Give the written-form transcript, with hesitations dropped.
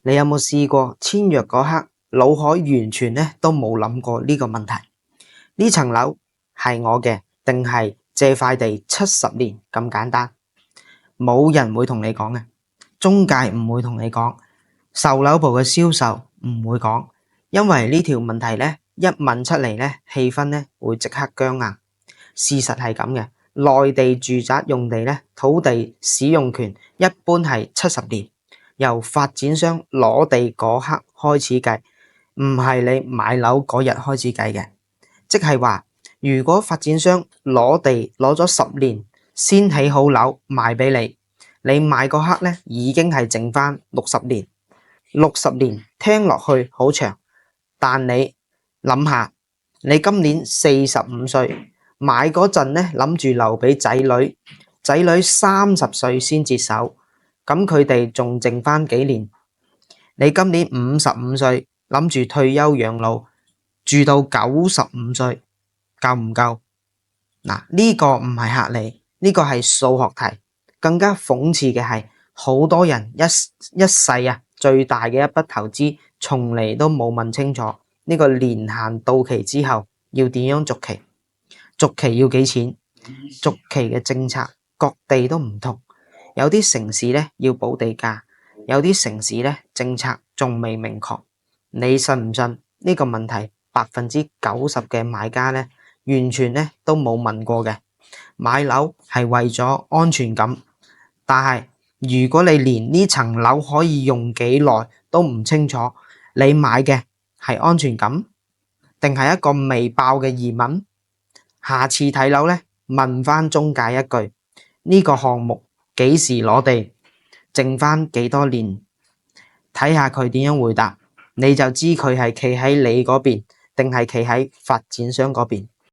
你有冇試過簽約嗰刻，腦海完全咧都冇諗過呢個問題？呢層樓係我嘅，定係借塊地70年咁簡單？冇人會同你講嘅，中介唔會同你講，售樓部嘅銷售唔會講，因為呢條問題咧一問出嚟咧，氣氛咧會即刻僵硬。事實係咁嘅，內地住宅用地咧，土地使用權一般係70年。由發展商攞地嗰刻開始計，唔係你買樓嗰日開始計嘅。即係話，如果發展商攞地攞咗10年先起好樓賣俾你，你買嗰刻咧已經係剩翻60年。60年聽落去好長，但你諗下，你今年45歲，買嗰陣咧諗住留俾仔女，仔女30歲先接手。咁佢哋仲剩翻幾年？你今年55歲，諗住退休養老，住到95歲，夠唔夠？嗱，呢個唔係嚇你，呢個係數學題。更加諷刺嘅係，好多人一世最大嘅一筆投資，從嚟都冇問清楚呢個年限到期之後要點樣續期，續期要幾錢，續期嘅政策各地都唔同。有啲城市咧要補地價，有啲城市咧政策仲未明確。你信唔信呢個問題？90%嘅買家咧完全咧都冇問過嘅。買樓係為咗安全感，但係如果你連呢層樓可以用幾耐都唔清楚，你買嘅係安全感，定係一個未爆嘅疑問？下次睇樓咧問翻中介一句，呢個項目幾時攞地，剩翻幾多年，睇下佢點樣回答，你就知佢係企喺你嗰邊定係企喺發展商嗰邊。